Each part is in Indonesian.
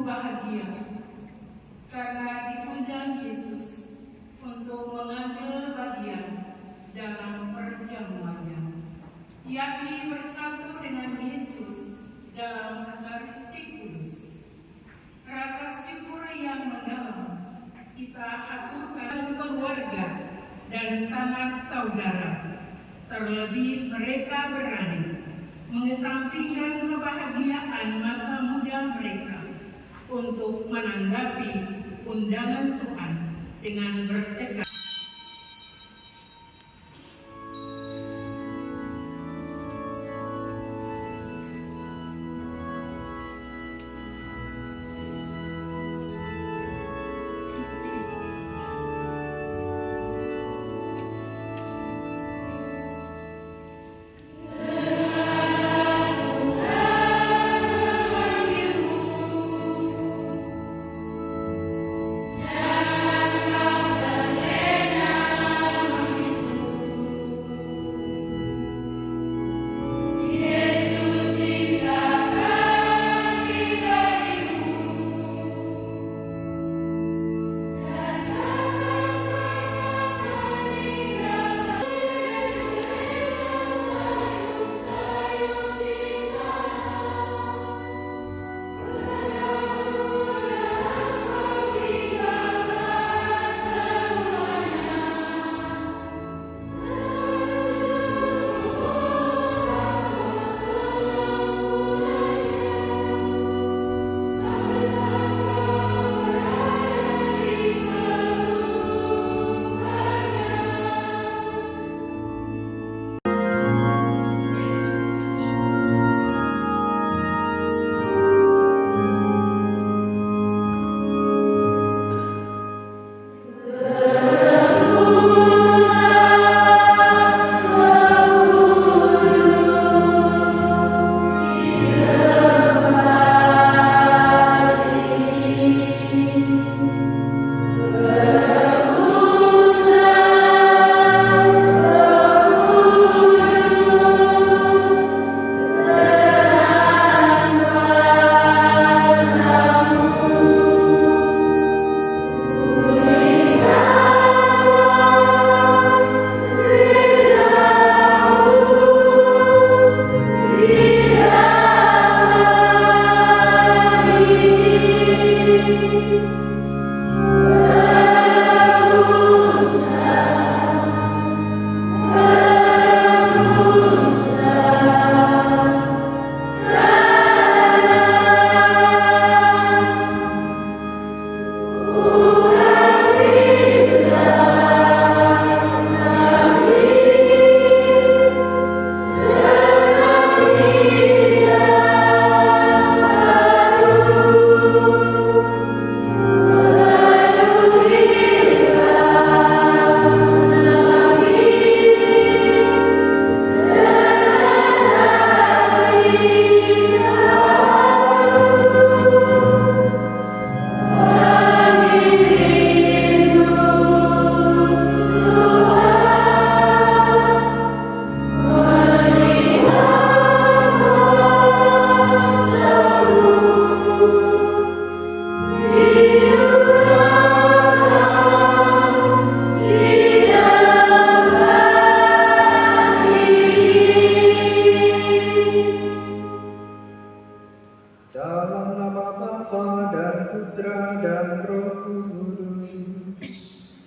sungguh bahagia karena diundang Yesus untuk mengambil bagian dalam perjamuannya, yakni bersatu dengan Yesus dalam Ekaristi Kudus. Rasa syukur yang mendalam kita haturkan keluarga dan sanak saudara, terlebih mereka beradik, mengesampingkan kebahagiaan masa muda mereka untuk menanggapi undangan Tuhan dengan bertekad.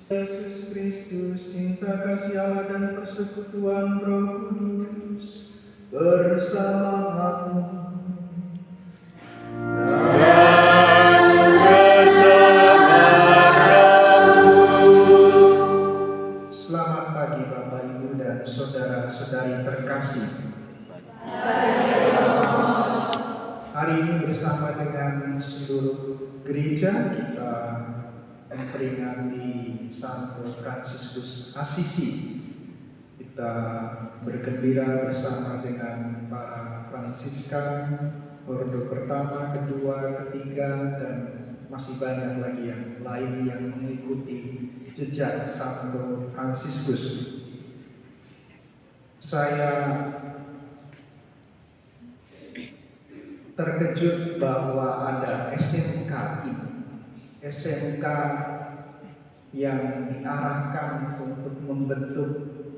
Yesus Kristus, cinta kasih Allah dan persekutuan Roh Kudus bersamamu. Dan bersama rohmu. Selamat pagi Bapak, Ibu, dan saudara-saudari terkasih. Hari ini bersama dengan seluruh gereja kita memperingati Santo Fransiskus Assisi. Kita bergembira bersama dengan para Fransiskan, ordo pertama, kedua, ketiga, dan masih banyak lagi yang lain yang mengikuti jejak Santo Fransiskus. Saya terkejut bahwa ada SMK SMK ini. SMK yang diarahkan untuk membentuk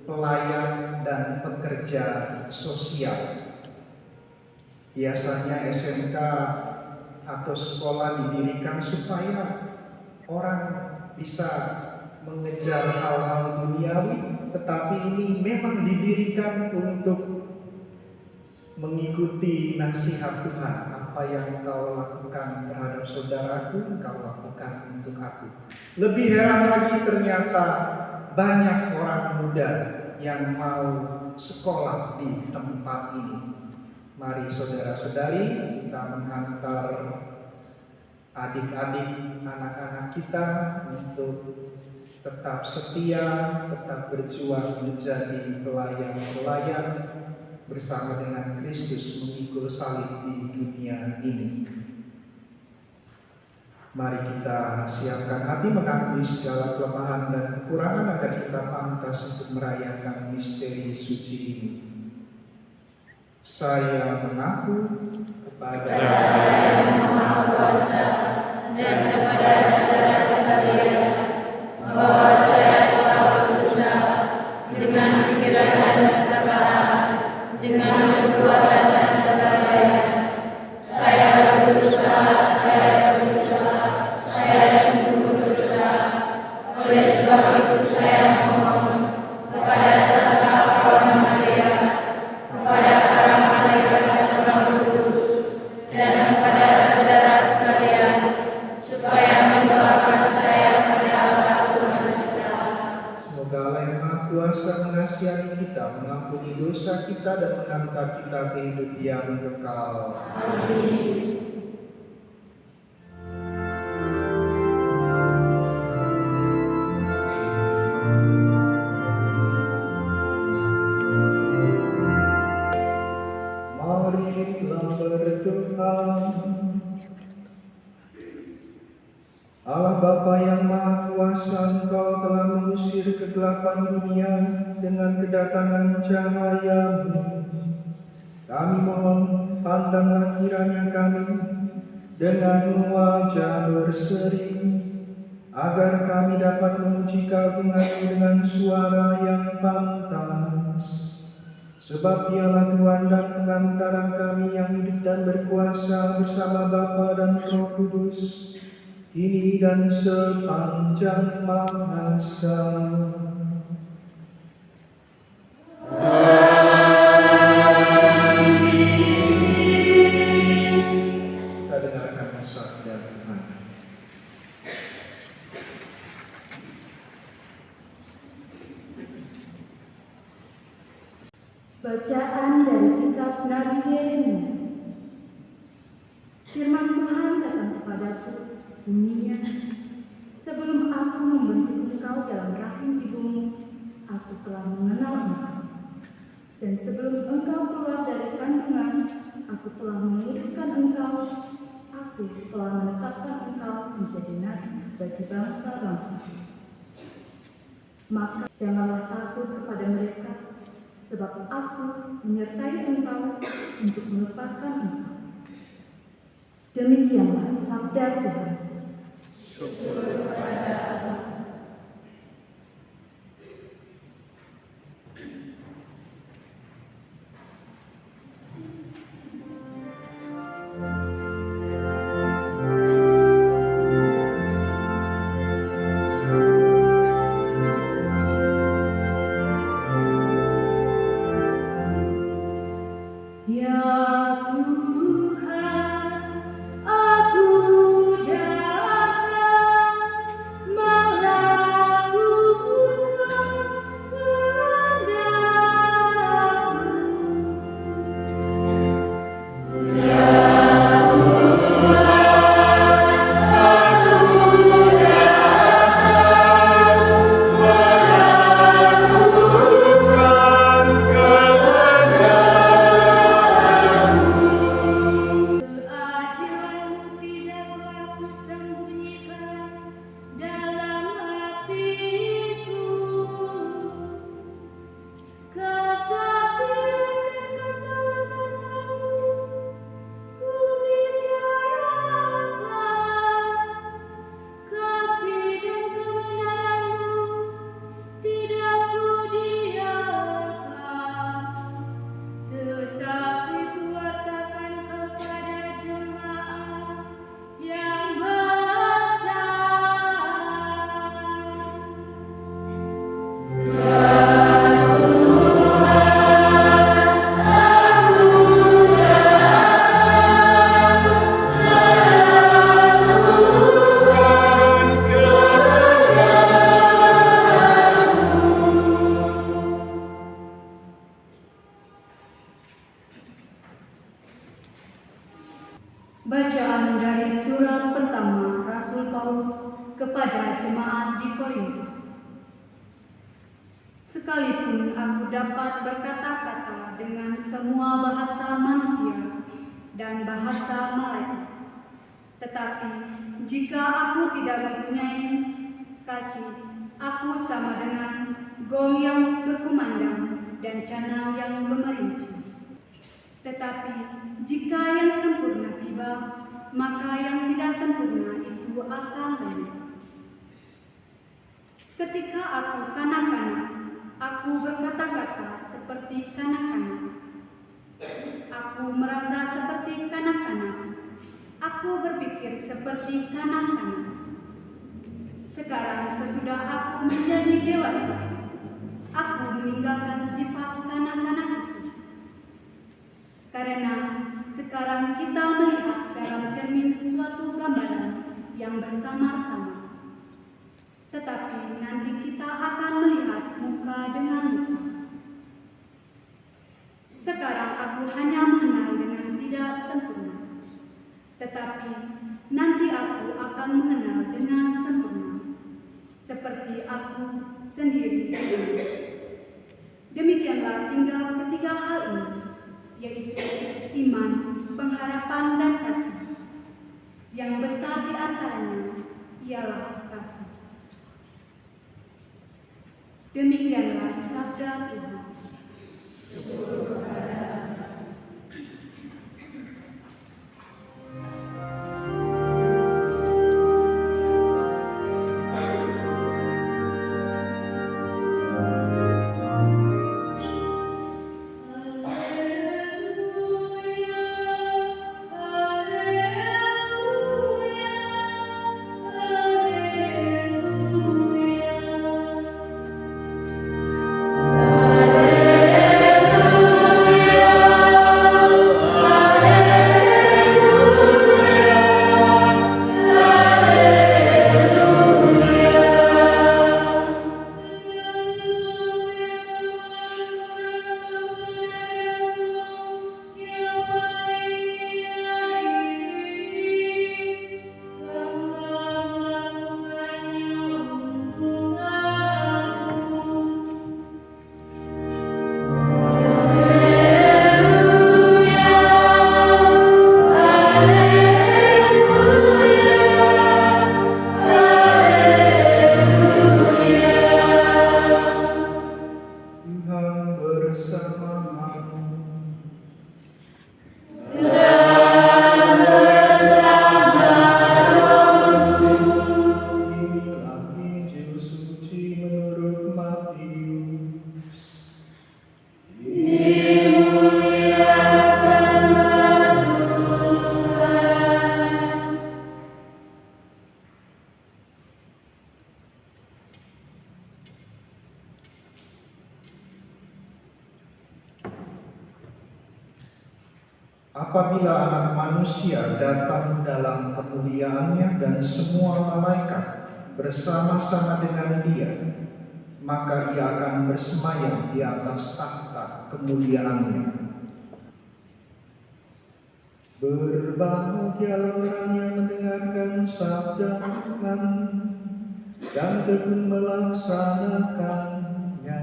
pelayan dan pekerja sosial. Biasanya SMK atau sekolah didirikan supaya orang bisa mengejar hal-hal duniawi, tetapi ini memang didirikan untuk mengikuti nasihat Tuhan. Apa yang kau lakukan terhadap saudaraku, kau lakukan untuk aku. Lebih heran lagi, ternyata banyak orang muda yang mau sekolah di tempat ini. Mari saudara-saudari, kita menghantar adik-adik, anak-anak kita untuk tetap setia, tetap berjuang menjadi pelayan-pelayan bersama dengan Kristus memikul salib di dunia ini. Mari kita siapkan hati mengakui segala kelemahan dan kekurangan agar kita pantas untuk merayakan misteri suci ini. Saya mengaku kepada Yang Maha Kuasa dan kepada saudara-saudara bahwa saya telah berdosa dengan pikiran dan perkataan, dengan perbuatan dan kelalaian. Saya berdosa, saya sungguh berdosa. Oleh sebab itu saya mohon kepada Santa Perawan Maria, kepada para malaikat dan orang kudus, dan kepada saudara sekalian, supaya mendoakan saya pada Allah Tuhan kita. Semoga Allah yang Maha Kuasa mengasihani kita, mengampuni dosa kita, dan menghantar kita ke hidup yang kekal. Amin. Marilah berdoa. Allah Bapa yang Maha Kuasa, Engkau telah mengusir kegelapan dunia dengan kedatangan cahaya-Mu. Kami mohon, pandanglah kiranya kami dengan wajah berseri, agar kami dapat memuji keagungan-Mu dengan suara yang pantas. Sebab Dialah Tuhan dan pengantara kami yang hidup dan berkuasa bersama Bapa dan Roh Kudus, kini dan sepanjang masa. Kita dengarkan sabda Tuhan. Bacaan dari kitab Nabi Yeremia. Firman Tuhan datang kepadaku, bunyinya, sebelum aku membentuk engkau dalam rahim ibumu, aku telah mengenal engkau. Dan sebelum engkau keluar dari kandungan, aku telah menguduskan engkau. Aku telah menetapkan engkau menjadi nabi bagi bangsa-bangsa. Maka janganlah takut kepada mereka, sebab aku menyertai engkau untuk melepaskan engkau. Demikianlah sabda Tuhan. Syukur kepada Allah. Ya Tuhan, aku datang Bacaan dari surat pertama Rasul Paulus kepada jemaat di Korintus. Sekalipun aku dapat berkata-kata dengan semua bahasa manusia dan bahasa malaikat, tetapi jika aku tidak mempunyai kasih, aku sama dengan gong yang berkumandang dan canang yang gemericik. Tetapi jika yang sempurna tiba, maka yang tidak sempurna itu akan lenyap. Ketika aku kanak-kanak, aku berkata-kata seperti kanak-kanak. Aku merasa seperti kanak-kanak. Aku berpikir seperti kanak-kanak. Sekarang sesudah aku menjadi dewasa, aku meninggalkan sifat kanak-kanak itu. Karena sekarang kita melihat dalam cermin suatu gambaran yang bersama-sama. Tetapi nanti kita akan melihat muka dengan muka. Sekarang aku hanya mengenal dengan tidak sempurna. Tetapi nanti aku akan mengenal dengan sempurna, seperti aku sendiri. Demikianlah tinggal ketiga hal ini, yaitu iman, pengharapan, dan kasih. Yang besar di antaranya ialah kasih. Demikianlah sabda Tuhan. Apabila Anak Manusia datang dalam kemuliaannya dan semua malaikat bersama-sama dengan Dia, maka Ia akan bersemayam di atas tahta kemuliaannya. Berbahagia orang yang mendengarkan sabda Tuhan dan tekun melaksanakannya.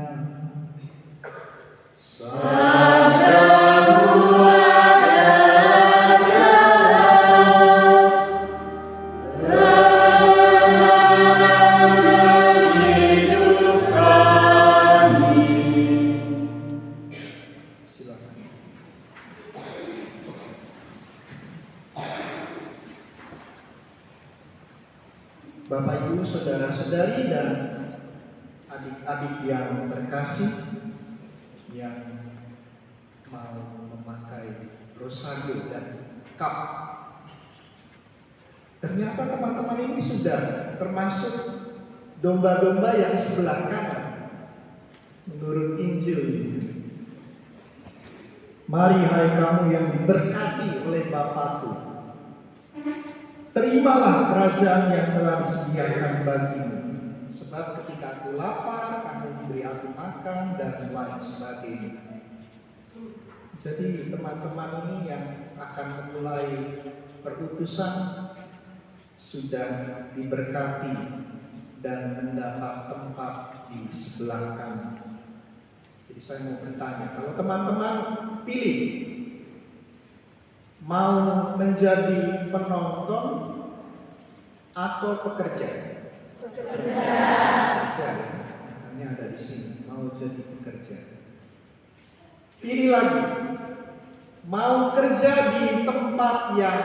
Bapak, Ibu, saudara-saudari, dan adik-adik yang terkasih yang mau memakai rosario dan cup. Ternyata teman-teman ini sudah termasuk domba-domba yang sebelah kanan menurut Injil ini. Mari hai kamu yang diberkati oleh Bapakku, terimalah kerajaan yang telah disediakan bagimu, sebab ketika aku lapar, kamu memberi aku makan, dan lain sebagainya. Jadi teman-teman ini yang akan memulai perutusan sudah diberkati dan mendapat tempat di sebelah kanan. Jadi saya mau bertanya, kalau teman-teman pilih mau menjadi penonton atau pekerja? Pekerja. Hanya ada di sini, mau jadi pekerja. Pilih lagi, mau kerja di tempat yang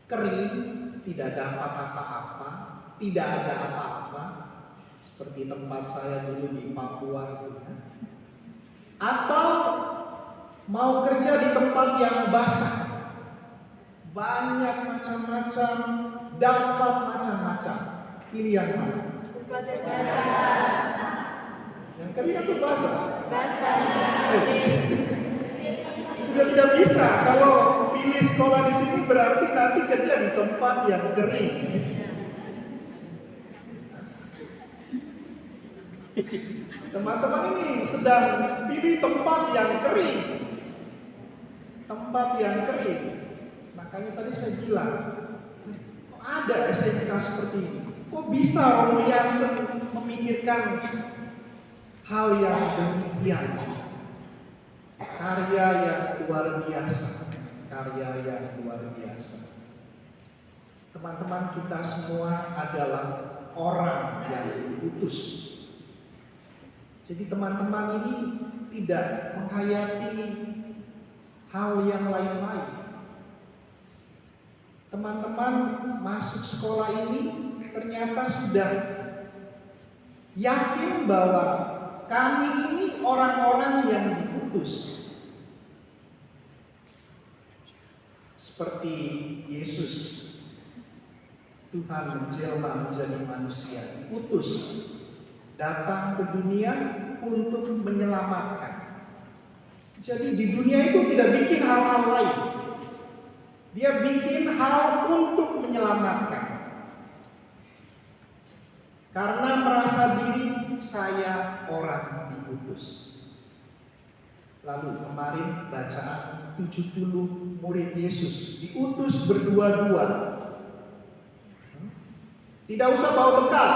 kering, tidak dapat apa-apa, tidak ada apa-apa, seperti tempat saya dulu di Papua itu, atau mau kerja di tempat yang basah, banyak macam-macam, dapat macam-macam. Pilih yang mana? Yang kering atau basah? Sudah tidak bisa. Kalau pilih sekolah di sini berarti nanti kerja di tempat yang kering. Teman-teman ini sedang pilih tempat yang kering. Tempat yang kering. Makanya tadi saya bilang, kok ada SMK seperti ini? Kok bisa Romo Jansen memikirkan hal yang demikian? Karya yang luar biasa. Karya yang luar biasa. Teman-teman, kita semua adalah orang yang diutus. Jadi teman-teman ini tidak menghayati hal yang lain-lain. Teman-teman masuk sekolah ini ternyata sudah yakin bahwa kami ini orang-orang yang diutus. Seperti Yesus, Tuhan menjelma menjadi manusia, diutus datang ke dunia untuk menyelamatkan. Jadi di dunia itu tidak bikin hal-hal lain. Dia bikin hal untuk menyelamatkan. Karena merasa diri saya orang diutus. Lalu kemarin bacaan 70 murid Yesus diutus berdua-dua. Tidak usah bawa bekal,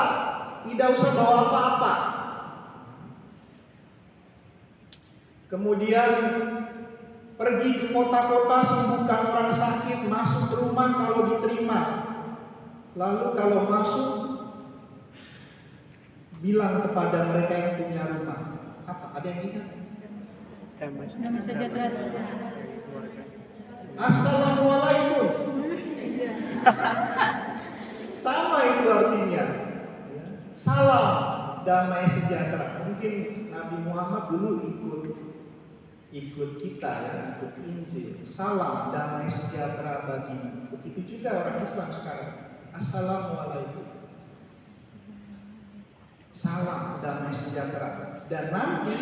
tidak usah bawa apa-apa. Kemudian pergi ke kota-kota, sembuhkan orang sakit, masuk ke rumah kalau diterima. Lalu kalau masuk, bilang kepada mereka yang punya rumah. Apa? Ada yang ingat? Damai sejahtera. Assalamualaikum. Sama itu artinya. Salam damai sejahtera. Mungkin Nabi Muhammad dulu ikut kita ya, ikut Injil. Salam damai sejahtera bagimu. Begitu juga orang Islam sekarang. Assalamualaikum. Salam damai sejahtera. Dan nanti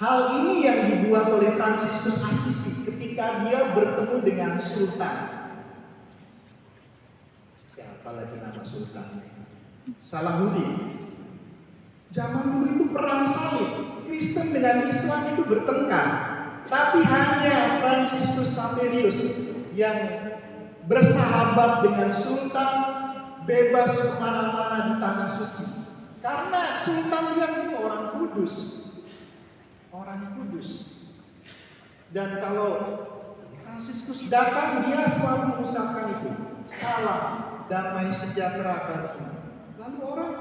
hal ini yang dibuat oleh Fransiskus Assisi ketika dia bertemu dengan Sultan. Siapa lagi nama Sultan? Salahuddin. Zaman dulu itu perang salib. Kristen dengan Islam itu bertengkar. Tapi hanya Fransiskus Saverius yang bersahabat dengan Sultan, bebas kemana-mana di tanah suci. Karena Sultan dia ini orang kudus. Orang kudus. Dan kalau Fransiskus datang, dia selalu mengucapkan itu. Salam damai sejahtera bagimu. Lalu orang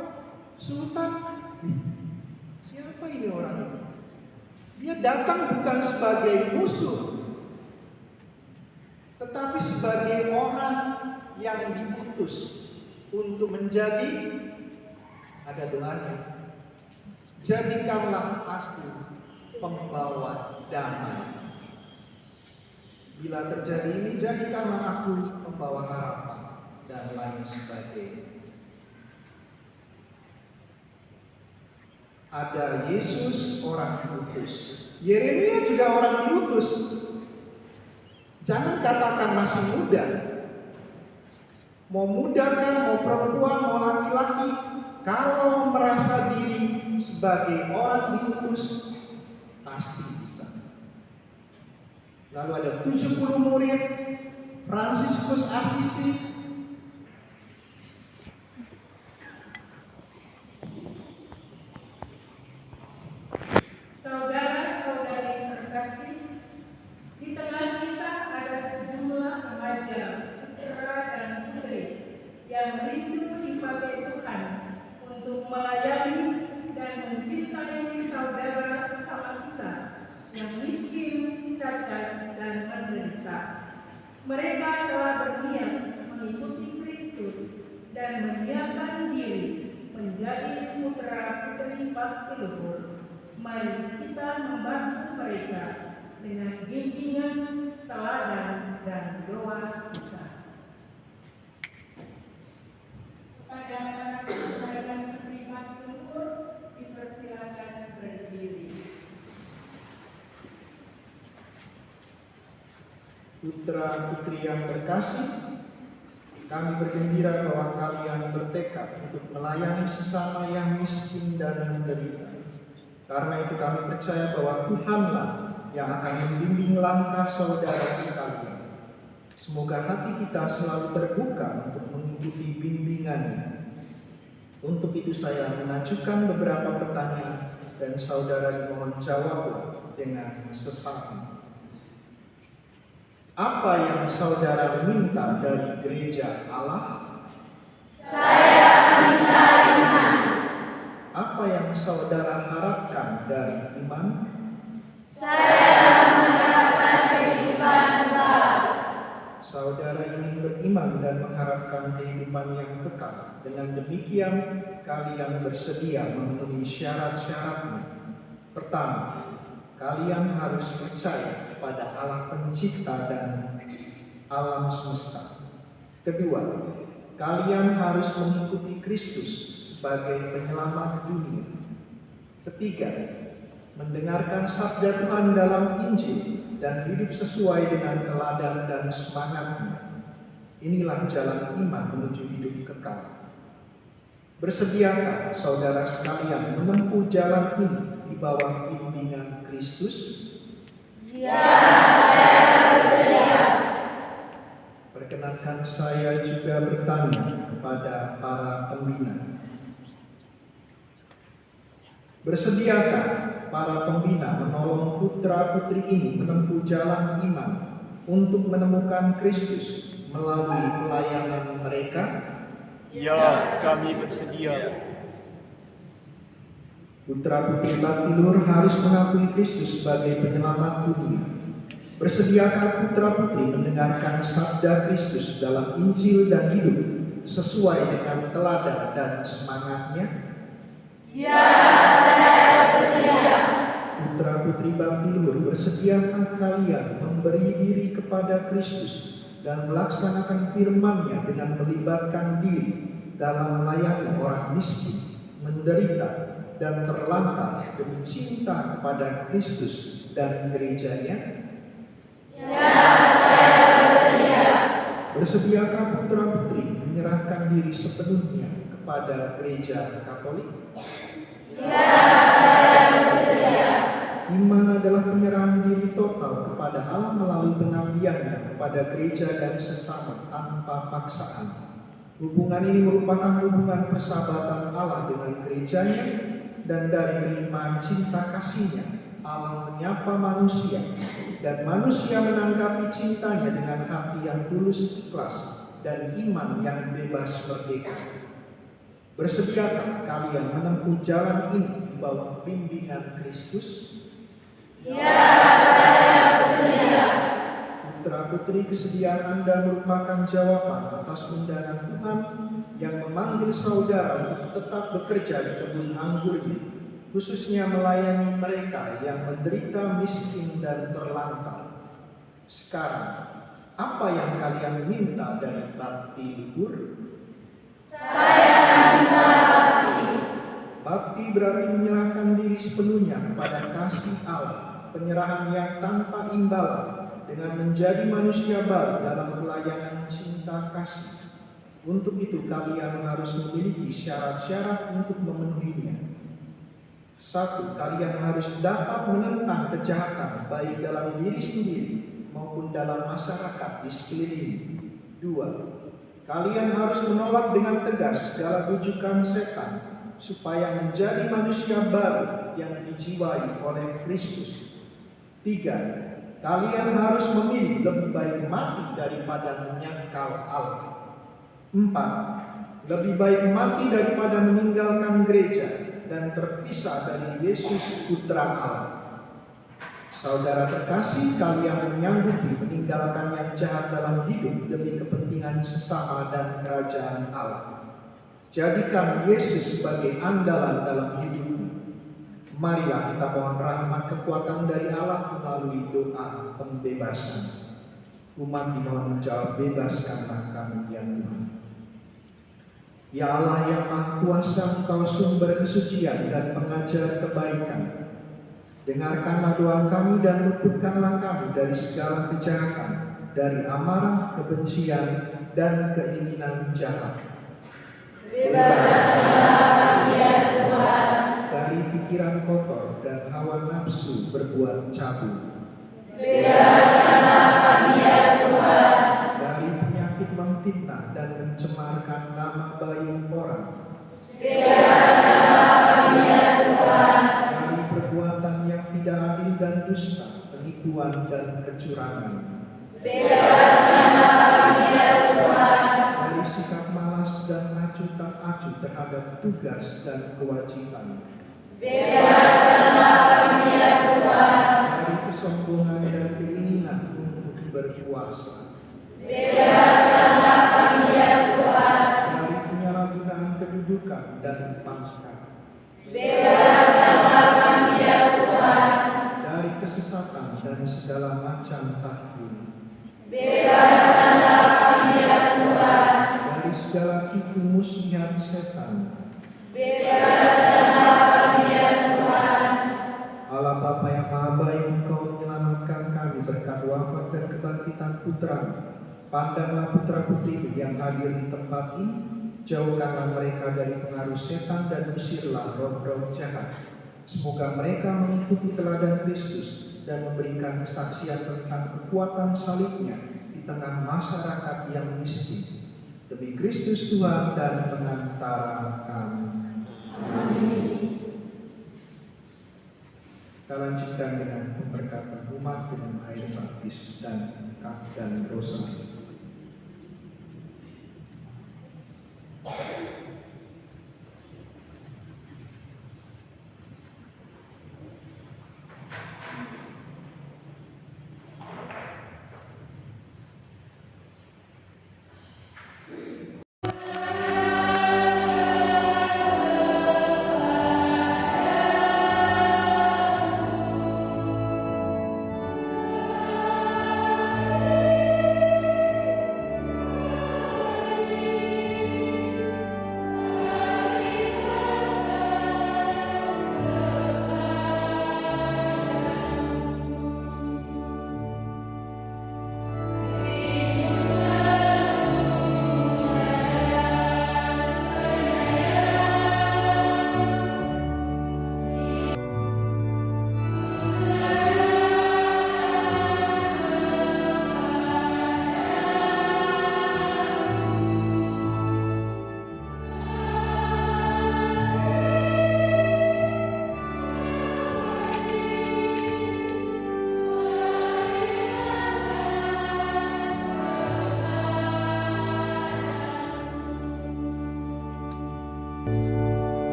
Sultan, siapa ini orang ini? Dia datang bukan sebagai musuh, tetapi sebagai orang yang diutus untuk menjadi, ada doanya, jadikanlah aku pembawa damai. Bila terjadi ini, jadikanlah aku pembawa harapan dan lain sebagainya. Ada Yesus orang diutus. Yeremia juga orang diutus. Jangan katakan masih muda. Mau muda kan, mau perempuan, mau laki-laki, kalau merasa diri sebagai orang diutus, pasti Lalu ada 70 murid, Fransiskus Assisi, saudara-saudari terkasih, di tengah kita ada sejumlah remaja, putra dan putri yang rindu dipakai Tuhan untuk melayani dan mencintai saudara sesama kita yang miskin, cacat, dan menderita. Mereka telah berniat mengikuti Kristus dan menyiapkan diri menjadi putra-putri bakti luhur. Mari kita membantu mereka dengan bimbingan, teladan, dan doa kita. Kepada para putri bakti luhur, dipersilakan berdiri. Putra-putri yang terkasih, kami bergembira bahwa kalian bertekad untuk melayani sesama yang miskin dan menderita. Karena itu kami percaya bahwa Tuhanlah yang akan membimbing langkah saudara sekalian. Semoga hati kita selalu terbuka untuk mengikuti bimbingannya. Untuk itu saya mengajukan beberapa pertanyaan dan saudara dimohon jawablah dengan sesama. Apa yang saudara minta dari gereja Allah? Saya minta iman. Apa yang saudara harapkan dari iman? Saya mengharapkan kehidupan kekal. Saudara ingin beriman dan mengharapkan kehidupan yang kekal. Dengan demikian, kalian bersedia memenuhi syarat-syaratnya. Pertama, kalian harus percaya pada Allah Pencipta dan alam semesta. Kedua, kalian harus mengikuti Kristus sebagai penyelamat dunia. Ketiga, mendengarkan sabda Tuhan dalam Injil dan hidup sesuai dengan teladan dan semangatnya. Inilah jalan iman menuju hidup kekal. Bersediakah saudara sekalian menempuh jalan ini di bawah bimbingan Kristus? Ya, saya bersedia. Perkenankan saya juga bertanya kepada para pembina. Bersediakah para pembina menolong putra-putri ini menempuh jalan iman untuk menemukan Kristus melalui pelayanan mereka? Ya, kami bersedia. Putra-putri bakti luhur harus mengakui Kristus sebagai penyelamat dunia. Bersediakah putra-putri mendengarkan sabda Kristus dalam Injil dan hidup sesuai dengan teladan dan semangatnya? Ya, saya bersedia. Putra-putri bakti luhur, bersediakah kalian memberi diri kepada Kristus dan melaksanakan firman-Nya dengan melibatkan diri dalam melayani orang miskin, menderita, dan terlantar demi cinta kepada Kristus dan gereja-Nya? Ya, saya bersedia. Bersediakah putra-putri menyerahkan diri sepenuhnya kepada gereja Katolik? Ya, saya bersedia. Iman adalah penyerahan diri total kepada Allah melalui pengabdiannya kepada gereja dan sesama tanpa paksaan. Hubungan ini merupakan hubungan persahabatan Allah dengan gerejanya, dan dari kelimpahan cinta kasih-Nya Allah menyapa manusia, dan manusia menanggapi cintanya dengan hati yang tulus ikhlas dan iman yang bebas merdeka. Bersediakah kalian menempuh jalan ini di bawah bimbingan Kristus? Ya, saya bersedia. Putra-putri, kesediaan Anda merupakan jawaban atas undangan Tuhan yang memanggil saudara untuk tetap bekerja di kebun anggurnya, khususnya melayani mereka yang menderita, miskin, dan terlantar. Sekarang, apa yang kalian minta dari bakti luhur? Saya minta bakti. Bakti berarti menyerahkan diri sepenuhnya kepada kasih Allah, penyerahan yang tanpa imbalan dengan menjadi manusia baru dalam pelayanan cinta kasih. Untuk itu kalian harus memiliki syarat-syarat untuk memenuhinya. 1. Kalian harus dapat menentang kejahatan baik dalam diri sendiri maupun dalam masyarakat di sekeliling. 2. Kalian harus menolak dengan tegas segala bujukan setan, supaya menjadi manusia baru yang dijiwai oleh Kristus. 3. Kalian harus memilih lebih baik mati daripada menyangkal Allah. 4. Lebih baik mati daripada meninggalkan gereja dan terpisah dari Yesus Putra Allah. Saudara terkasih, kalian menyanggupi meninggalkan yang jahat dalam hidup demi kepentingan sesama dan kerajaan Allah. Jadikan Yesus sebagai andalan dalam hidupmu. Marilah kita mohon rahmat kekuatan dari Allah melalui doa pembebasan. Umat dimohon menjawab, bebaskanlah kami ya Tuhan. Ya Allah yang Maha Kuasa, Engkau sumber kesucian dan pengajar kebaikan. Dengarkanlah doa kami dan luputkanlah kami dari segala kejahatan, dari amarah, kebencian, dan keinginan jahat. Bebaskanlah kami ya Tuhan Dari pikiran kotor dan hawa nafsu berbuat cabul. Bebaskanlah kami ya Tuhan Dari penyakit memfitnah dan mencemarkan nama baik orang. Bebaskanlah kami ya Tuhan Dari perbuatan yang tidak adil dan dusta, penipuan dan kecurangan. Bebaskanlah kami ya Tuhan Dari sikap malas dan acuh tak acuh terhadap tugas dan kewajiban. Bebaskanlah kami ya Tuhan Dari kesombongan dan keinginan untuk berkuasa. Bebaskanlah kami ya Tuhan Dari penyalahgunaan kedudukan dan pangkat. Bebaskanlah kami ya Tuhan Dari kesesatan dan segala macam tahdid. Bebaskanlah kami ya Tuhan Dari segala tipu muslihat setan. Bebaskanlah kami ya Tuhan Allah Bapa yang Maha Baik, Engkau menyelamatkan kami berkat wafat dan kebangkitan Putra-Mu. Pandanglah putra-putrimu yang hadir di tempat ini, jauhkanlah mereka dari pengaruh setan dan usirlah roh-roh jahat. Semoga mereka mengikuti teladan Kristus dan memberikan kesaksian tentang kekuatan salibnya di tengah masyarakat yang miskin. Demi Kristus Tuhan dan pengantara kami. Kita lanjutkan dengan pemberkatan umat dengan air baptis dan rosari.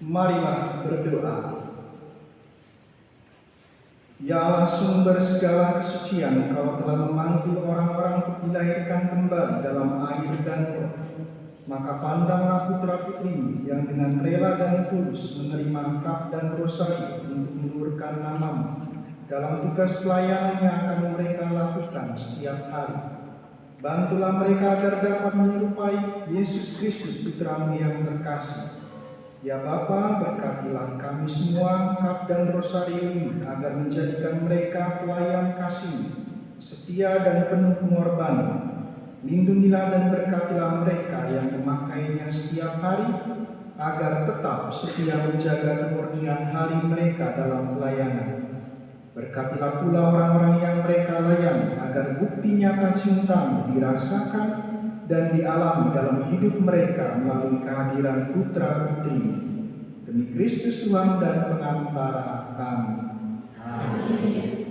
Marilah berdoa. Ya Allah, sumber segala kesucian, Engkau telah memanggil orang-orang untuk dilahirkan kembali dalam air dan roh. Maka pandanglah putra-putrimu yang dengan rela dan tulus menerima kap dan rosari untuk meluruskan namamu dalam tugas pelayanan yang akan mereka lakukan setiap hari. Bantulah mereka agar dapat menyerupai Yesus Kristus Putramu yang terkasih. Ya Bapa, berkatilah kami semua kap dan rosari ini agar menjadikan mereka pelayan kasih, setia dan penuh pengorbanan. Lindungilah dan berkatilah mereka yang memakainya setiap hari agar tetap setia menjaga kemurnian hari mereka dalam pelayanan. Berkatilah pula orang-orang yang mereka layani agar bukti nyata cintamu dirasakan dan dialami dalam hidup mereka melalui kehadiran putra-putrimu. Demi Kristus Tuhan dan pengantara kami. Amin.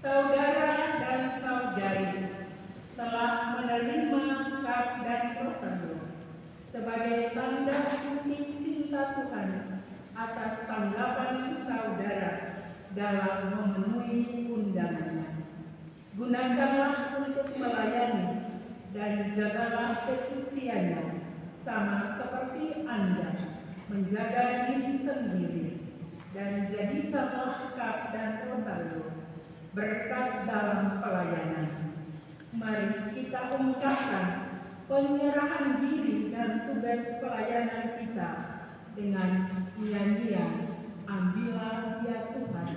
Saudara dan saudari telah menerima kap dan rosari sebagai tanda bukti cinta Tuhan atas tanggapan saudara dalam memenuhi undangannya. Gunakanlah untuk melayani dan jagalah kesuciannya sama seperti Anda menjaga diri sendiri, dan jadikanlah kap dan rosari berkat dalam pelayanan. Mari kita ungkapkan penyerahan diri dan tugas pelayanan kita dengan nyanyian Ambillah ya Tuhan.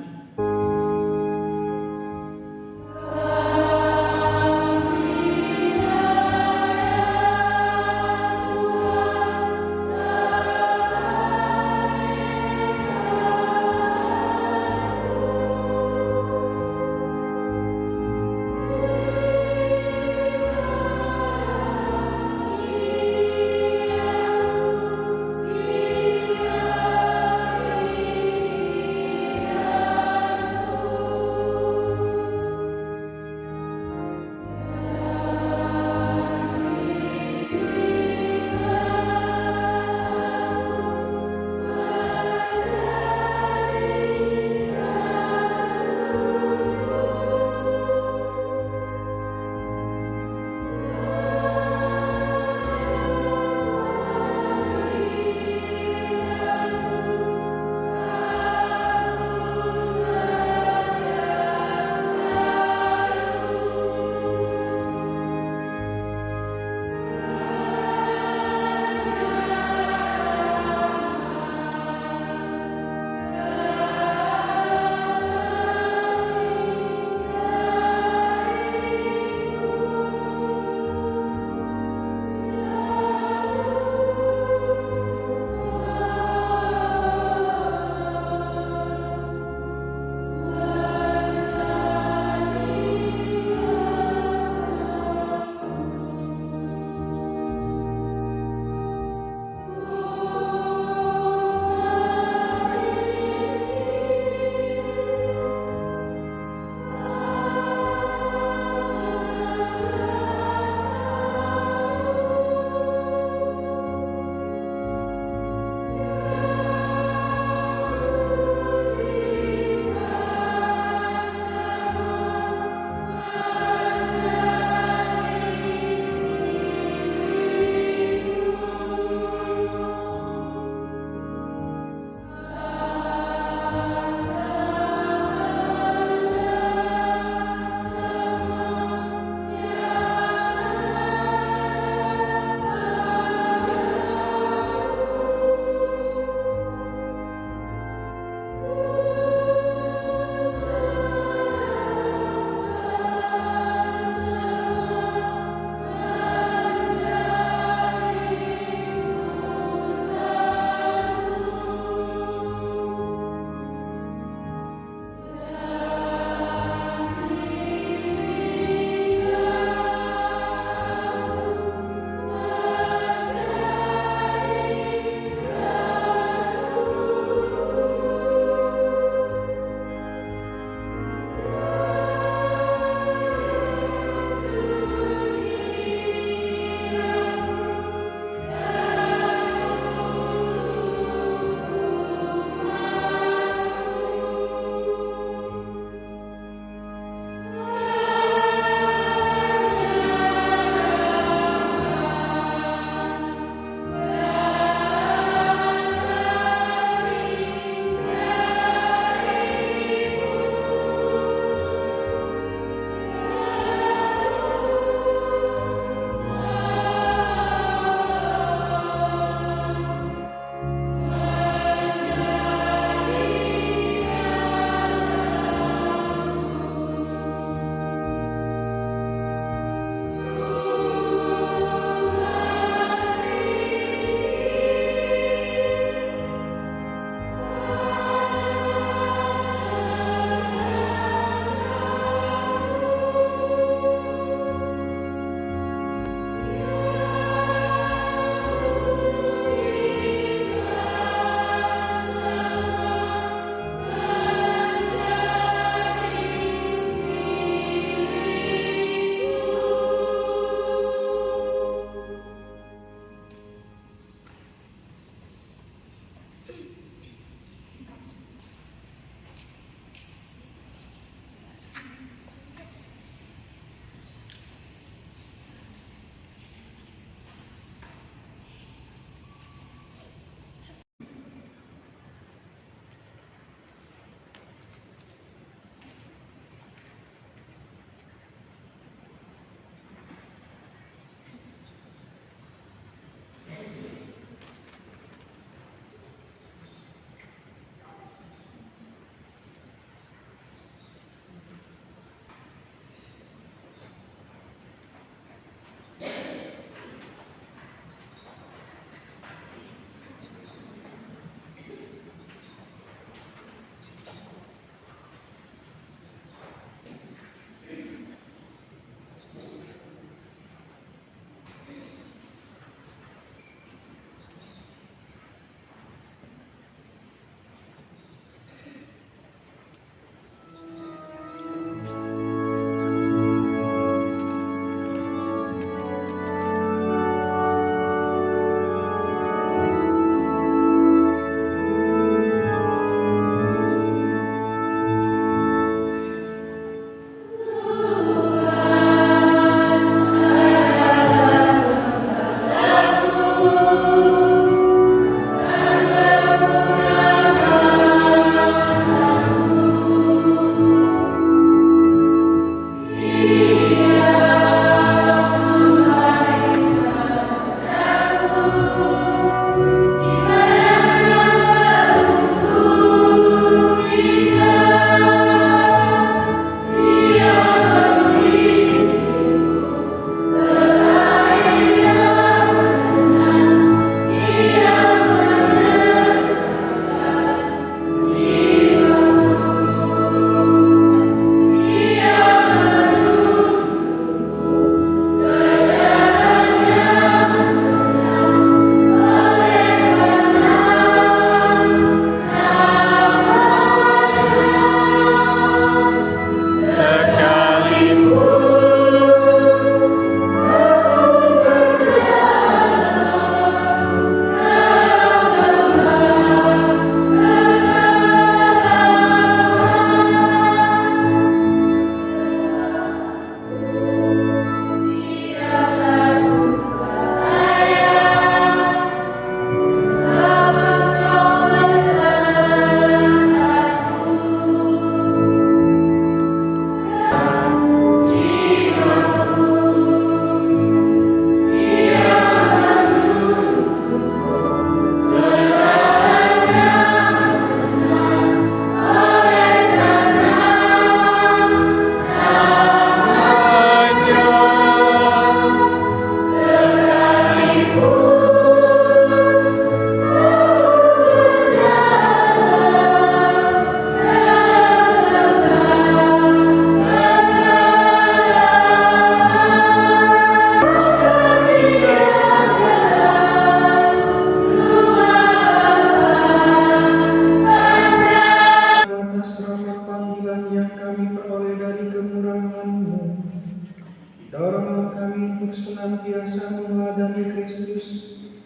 untuk senantiasa meladani Kristus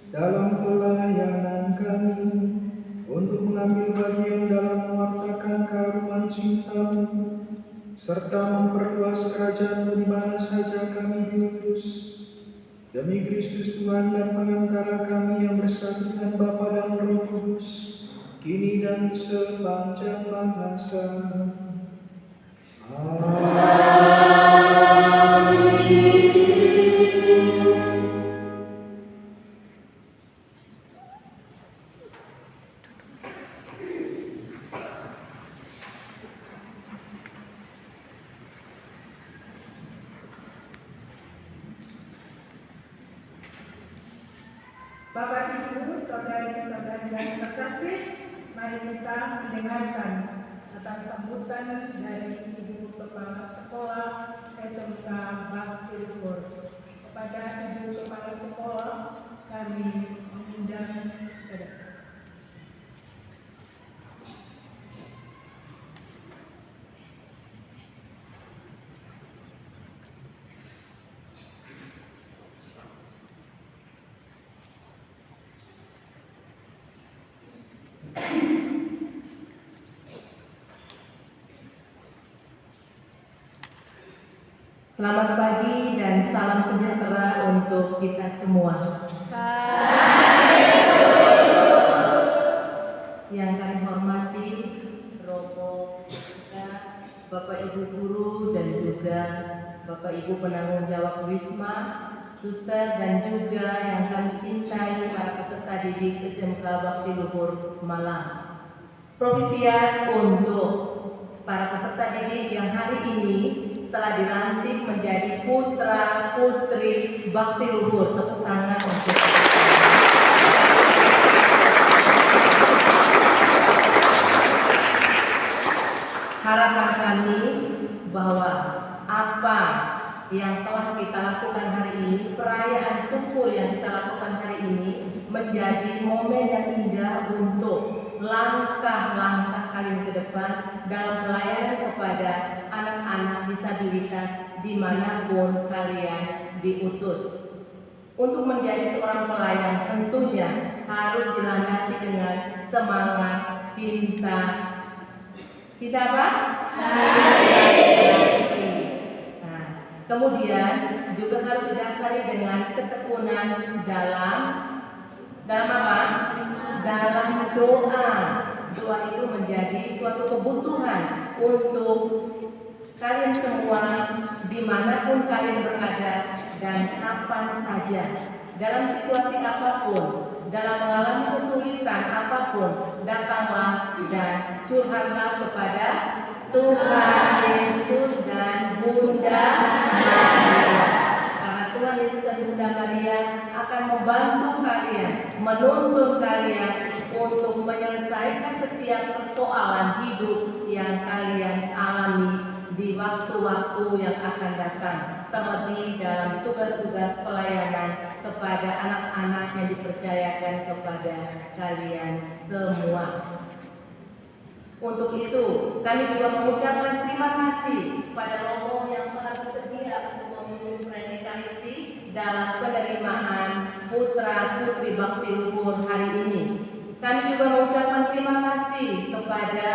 dalam pelayanan kami, untuk mengambil bagian dalam mewartakan keharuman cinta-Mu, serta memperluas kerajaan-Mu di mana saja kami diutus. Demi Kristus Tuhan dan pengantara kami yang bersatu dengan Bapa dan Roh Kudus, kini dan sepanjang masa. Bapak Ibu, saudari-saudari yang terkasih, mari kita mendengarkan atas sambutan dari Ibu Kepala Sekolah SMK Bakti Luhur. Kepada Ibu Kepala Sekolah, kami mengundang ke depan. Selamat pagi dan salam sejahtera untuk kita semua. Yang kami hormati Romo kita, Bapak Ibu guru dan juga Bapak Ibu penanggung jawab Wisma, suster dan juga yang kami cintai para peserta didik SMK Bakti Luhur Malang. Provisiat untuk para peserta didik yang hari ini telah dilantik menjadi putra putri Bakti Luhur. Tepuk tangan untuk harapan kami bahwa apa yang telah kita lakukan hari ini, perayaan syukur yang kita lakukan hari ini menjadi momen yang indah untuk langkah-langkah kalian ke depan dalam pelayanan kepada anak-anak disabilitas dimanapun kalian diutus. Untuk menjadi seorang pelayan tentunya harus dilandasi dengan semangat, cinta. Kita apa? Kasih. Nah, kemudian juga harus didasari dengan ketekunan dalam apa? Dalam doa. Doa itu menjadi suatu kebutuhan untuk kalian semua dimanapun kalian berada dan kapan saja, dalam situasi apapun, dalam mengalami kesulitan apapun, datanglah dan curhatlah kepada Tuhan Yesus dan Bunda Maria. Karena Tuhan Yesus dan Bunda Maria akan membantu kalian, menuntun kalian untuk menyelesaikan setiap persoalan hidup yang kalian alami di waktu-waktu yang akan datang, terlebih dalam tugas-tugas pelayanan kepada anak-anak yang dipercayakan kepada kalian semua. Untuk itu, kami juga mengucapkan terima kasih pada Romo yang telah bersedia untuk memimpin perayaan Ekaristi dalam penerimaan putra putri Bakti Luhur hari ini. Kami juga mengucapkan terima kasih kepada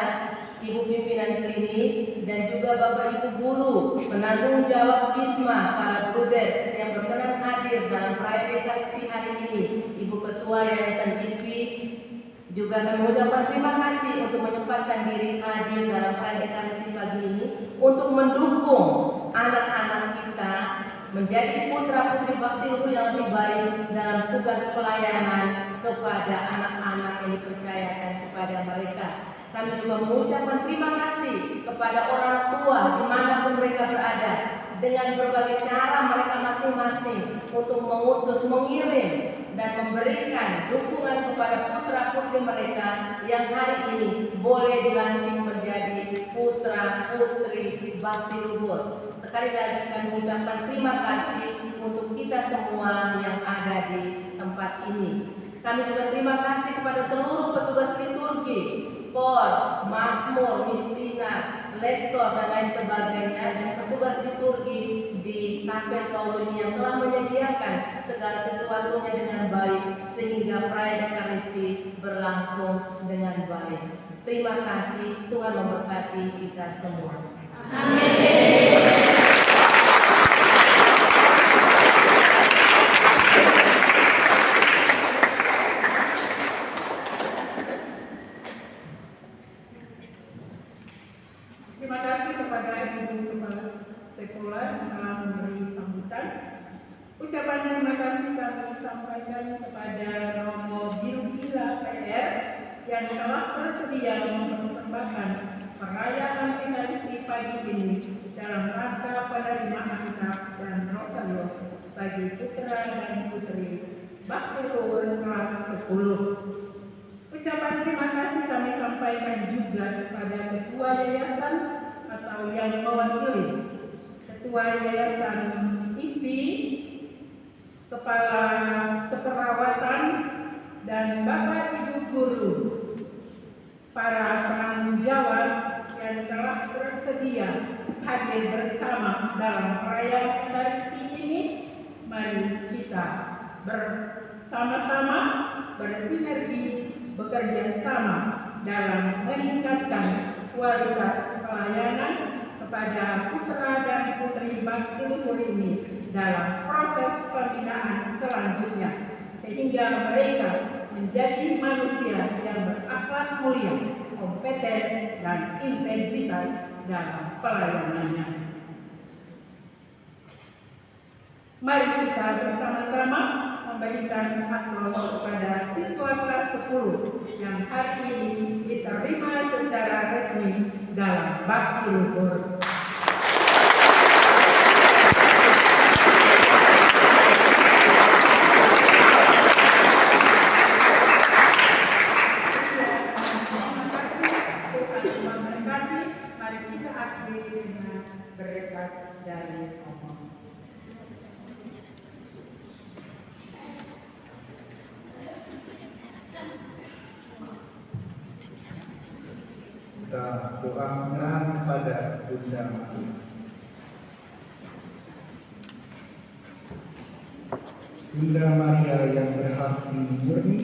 Ibu pimpinan klinik dan juga Bapak Ibu guru, penanggung jawab Wisma, para bruder yang berkenan hadir dalam perayaan Ekaristi hari ini. Ibu Ketua Yayasan IPI juga kami mengucapkan terima kasih untuk menyempatkan diri hadir dalam perayaan Ekaristi pagi ini untuk mendukung anak-anak kita menjadi putra-putri Bakti Luhur yang lebih baik dalam tugas pelayanan kepada anak-anak yang dipercayakan kepada mereka. Kami juga mengucapkan terima kasih kepada orang tua dimanapun mereka berada, dengan berbagai cara mereka masing-masing untuk mengutus, mengirim, dan memberikan dukungan kepada putra-putri mereka yang hari ini boleh dilantik menjadi putra-putri Bakti Luhur. Sekali lagi kami mengucapkan terima kasih untuk kita semua yang ada di tempat ini. Kami juga terima kasih kepada seluruh petugas liturgi, kor, mazmur, mistina, lektor dan lain sebagainya, dan petugas liturgi di Karpet Paulini yang telah menyediakan segala sesuatunya dengan baik sehingga perayaan Ekaristi berlangsung dengan baik. Terima kasih, Tuhan memberkati kita semua. Terima kasih kepada Ibu Kepala Sekular yang telah memberi sambutan. Ucapan terima kasih kami sampaikan kepada Romo Biru-Bila PR yang telah bersedia mempersembahkan perayaan Ekaristi pagi ini dalam rangka penerimaan kitab dan rosario bagi putra dan putri Bakti Luhur kelas 10. Ucapan terima kasih kami sampaikan juga kepada Ketua Yayasan atau yang mewakili Ketua Yayasan IPI, Kepala Keperawatan, dan Bapak Ibu Guru, para penanggung jawab yang telah bersedia hadir bersama dalam perayaan Ekaristi ini. Mari kita bersama-sama bersinergi bekerja sama dalam meningkatkan kualitas pelayanan kepada putra dan putri Bakti Luhur ini dalam proses pembinaan selanjutnya, sehingga mereka menjadi manusia yang berakhlak mulia, kompeten, dan integritas dalam pelayanannya. Mari kita bersama-sama memberikan aplaus kepada siswa kelas 10 yang hari ini diterima secara resmi dalam Bakti Luhur. Terima kasih, Tuhan memberkati. Mari kita akhiri dengan berkat dari Allah. Kita doa menyerahkan kepada Bunda Maria. Bunda Maria yang berhati murni,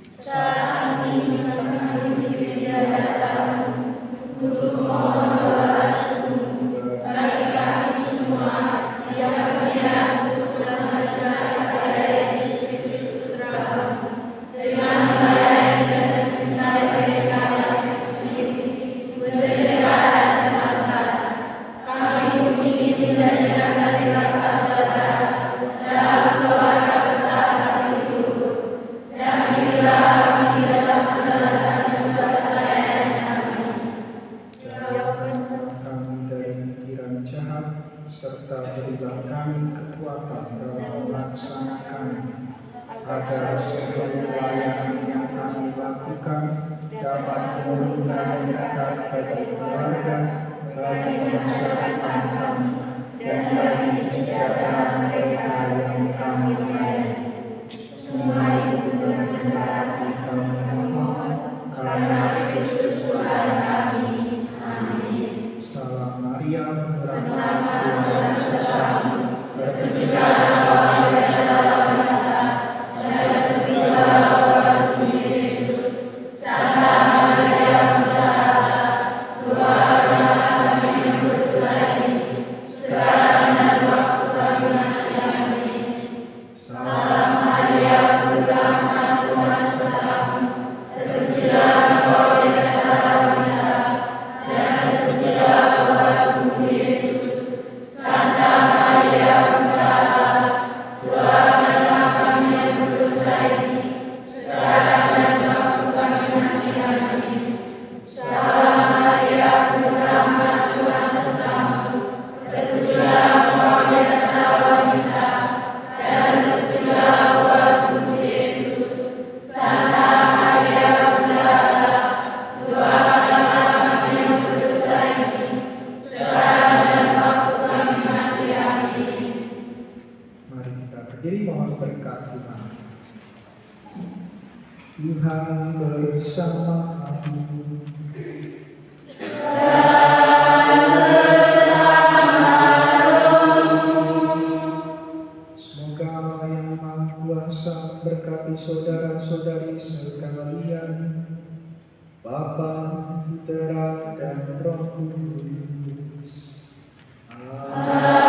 Saat ini kami diri datang untuk mohon doa restu bagi kami semua yang berniat untuk belajar kepada Yesus Kristus Putra-Mu dengan melayani dan mencintai mereka yang miskin, menderita dan terlantar. Kami pun ingin menjadikan mereka sahabat dalam keluarga besar kami dulu, dan bimbinglah kami dalam menjalankan tugas pelayanan kami. jauhkan kami dari pikiran jahat, serta berilah kami kekuatan dalam melaksanakan agar seluruh pelayanan yang kami lakukan dapat menurunkan berkat bagi keluarga, bagi masyarakat kami, dan bagi kesejahteraan mereka yang kami layani. Semua itu berarti kami mohon karena Kristus Tuhan kami. Amin. Salam Maria, berkah Tuhan besertamu, terpujilah Engkau di antara wanita, dan terpujilah Tuhan Yesus. Santa Maria Bunda Allah, doakanlah kami yang berdosa ini, sekarang dan waktu kami mati. Amin. Salam Maria, berkah Tuhan besertamu, terpujilah Engkau di antara wanita, dan terpujilah Tuhan Yesus. Santa Maria Bunda Allah, doakanlah kami yang berdosa ini, sekarang dan waktu kami mati. Amin. Salam Maria, berkah Tuhan besertamu, terpujilah Engkau di antara wanita, dan terpujilah Tuhan Yesus. Santa Maria Bunda Allah, doakanlah kami yang berdosa ini, sekarang dan waktu kami mati. Amin. Mari kita berdiri mohon berkat Tuhan. Tuhan bersamamu. Dan bersama Semoga Allah yang Maha Kuasa berkati saudara-saudari sekalian, Bapa, Putera, dan Roh Kudus. Amin.